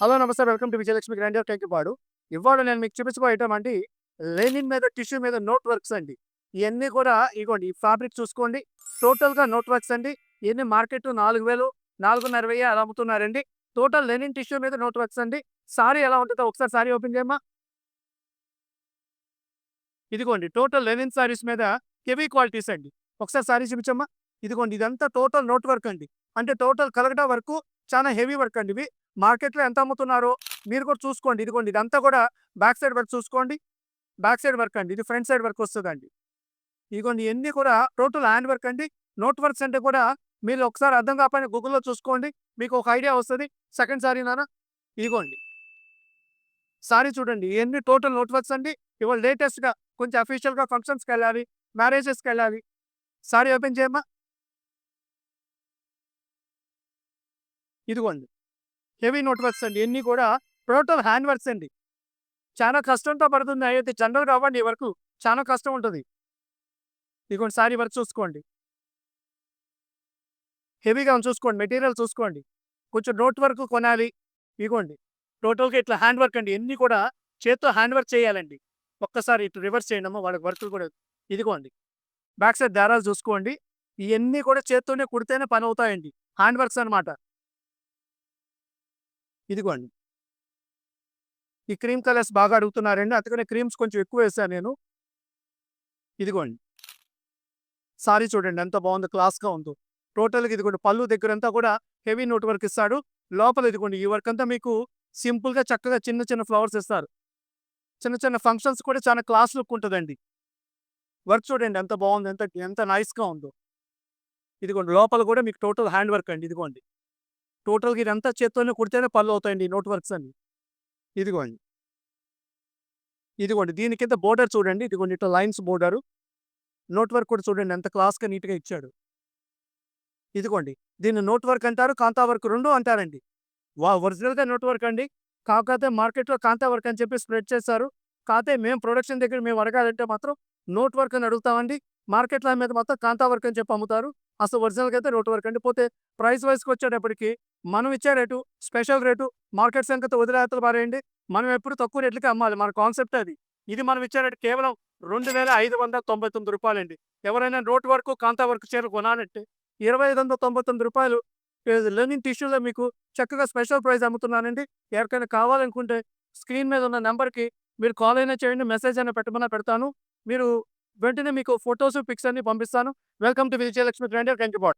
Hello నమస్తే. Welcome to Vijayalakshmi grand Tenkipadu. ఇవాళ నేను మీకు చూపించబోయే ఐటమ్ అండి, లెనిన్ మీద టిష్యూ మీద నోట్ వర్క్స్ అండి. ఇయన్నీ కూడా ఇగోండి ఈ ఫ్యాబ్రిక్ చూసుకోండి. టోటల్‌గా నోట్ వర్క్స్ అండి. ఇయన్నీ మార్కెట్ 4000, 4,500 అలా అమ్ముతున్నారండి. టోటల్ లెనిన్ టిష్యూ మీద నోట్ వర్క్స్ అండి. సారీ ఎలా ఉంటదో ఒకసారి సారీ ఓపెన్ చేయమ్మా. ఇదిగోండి టోటల్ లెనిన్ సారీస్ మీద హెవీ క్వాలిటీస్ అండి. ఒకసారి సారీ చూపించమ్మా. ఇదిగోండి ఇదంతా టోటల్ నోట్ వర్క్ అండి. అంటే టోటల్ కలకటా వర్కు చాలా హెవీ వర్క్ అండి ఇవి. మార్కెట్‌లో ఎంత అమ్ముతున్నారో మీరు కూడా చూసుకోండి. ఇదిగోండి ఇదంతా కూడా బ్యాక్ సైడ్ వర్క్ చూసుకోండి. బ్యాక్ సైడ్ వర్క్ అండి. ఇది ఫ్రంట్ సైడ్ వర్క్ వస్తదండి. ఇదిగోండి ఇయన్నీ కూడా టోటల్ హ్యాండ్ వర్క్ అండి. నోట్ వర్క్స్ అంటే కూడా మీరు ఒకసారి అర్థం కాకపోయినా గూగుల్‌లో చూసుకోండి. మీకు ఒక ఐడియా వస్తది. సెకండ్ సారీ నాన్న. ఇదిగోండి. సారీ చూడండి. ఇయన్నీ టోటల్ నోట్ వర్క్స్ అండి. ఇవాళ లేటెస్ట్‌గా కొంచెం అఫీషియల్‌గా ఫంక్షన్స్‌కెళ్ళాలి, మ్యారేజెస్‌కెళ్ళాలి. సారీ ఓపెన్ చేయమ్మా. ఇదిగోండి. హెవీ నోట్ వర్క్స్ అండి. ఇయన్నీ కూడా టోటల్ హ్యాండ్ వర్క్స్ అండి. చాలా కష్టంతో పడుతుంది. అయితే జనరల్‌గా అవ్వండి ఈ వర్కు. చాలా కష్టం ఉంటది. ఇదిగోండి సారీ వర్క్ చూసుకోండి. హెవీగా ఉంది చూసుకోండి. మెటీరియల్ చూసుకోండి. కొంచెం నోట్ వర్క్ కొనాలి. ఇగోండి. టోటల్‌గా ఇట్లా హ్యాండ్ వర్క్ అండి. ఇయన్నీ కూడా చేత్తో హ్యాండ్ వర్క్ చేయాలండి. ఒక్కసారి ఇటు రివర్స్ చేయండమ్మా. వాళ్ళకి వర్కులు కూడా ఇదిగోండి. బ్యాక్ సైడ్ దారాలు చూసుకోండి. ఇయన్నీ కూడా చేత్తోనే కుడితేనే పనవుతాయండి. హ్యాండ్ వర్క్స్ అనమాట. ఇదిగోండి. ఈ క్రీమ్ కలర్స్ బాగా అడుగుతున్నారండి. అందుకనే క్రీమ్స్ కొంచెం ఎక్కువేశాను నేను. ఇదిగోండి. సారీ చూడండి ఎంత బావుందో క్లాస్‌గా ఉందో. టోటల్‌గా ఇదిగోండి పళ్ళు దగ్గరంతా కూడా హెవీ నోట్ వర్క్ ఇస్తాడు. లోపల ఇదిగోండి ఈ వర్క్ అంతా మీకు సింపుల్‌గా చక్కగా చిన్న చిన్న ఫ్లవర్స్ ఇస్తారు. చిన్న చిన్న ఫంక్షన్స్ కూడా చాలా క్లాస్ లుక్ ఉంటదండి. వర్క్ చూడండి ఎంత బావుందో, ఎంత ఎంత నైస్‌గా ఉందో. ఇదిగోండి లోపల కూడా మీకు టోటల్ హ్యాండ్ వర్క్ అండి ఇదిగోండి. టోటల్‌గా ఇదంతా చేత్తోనే కుడితేనే పళ్ళవుతాయండి ఈ నోట్ వర్క్స్ అన్ని. ఇదిగోండి. ఇదిగోండి దీని కింద బోర్డర్ చూడండి. ఇదిగోండి ఇట్లా లైన్స్ బోర్డరు. నోట్ వర్క్ కూడా చూడండి ఎంత క్లాస్‌గా నీట్‌గా ఇచ్చాడు. ఇదిగోండి. దీన్ని నోట్ వర్క్ అంటారు, కాంతా వర్క్ 2 అంటారండి. ఒరిజినల్‌గా నోట్ వర్క్ అండి. కాకపోతే మార్కెట్‌లో కాంతా వర్క్ అని చెప్పి స్ప్రెడ్ చేశారు. కాతే మేము ప్రొడక్షన్ దగ్గర మేము అడగాలంటే మాత్రం నోట్ వర్క్ అని అడుగుతామండి. మార్కెట్‌లో అమ్మేది మొత్తం కాంతా వర్క్ అని చెప్పి అమ్ముతారు. అసలు ఒరిజినల్‌గా అయితే నోట్ వర్క్ అండి. పోతే ప్రైస్ వైస్‌కొచ్చేటప్పటికి మనం ఇచ్చే రేటు స్పెషల్ రేటు మార్కెట్ సంగతి వదిలేతలు పారేయండి. మనం ఎప్పుడు తక్కువ రేట్లకే అమ్మాలి. మన కాన్సెప్ట్ అది. ఇది మనం ఇచ్చే రేటు కేవలం రూ. 2599 ఎవరైనా నోట్ వర్క్, కాంతా వర్క్ చీర కొనాలంటే రూ. 2599 లెనిన్ టిష్యూలో మీకు చక్కగా స్పెషల్ ప్రైస్ అమ్ముతున్నానండి. ఎవరికైనా కావాలనుకుంటే స్క్రీన్ మీద ఉన్న నంబర్‌కి మీరు కాల్ అయినా చేయండి, మెసేజ్ అయినా పెట్టమన్నా పెడతాను. మీరు వెంటనే మీకు ఫోటోస్, పిక్స్ అన్నీ పంపిస్తాను. Welcome to Vijayalakshmi grinder కంకిపాడ్.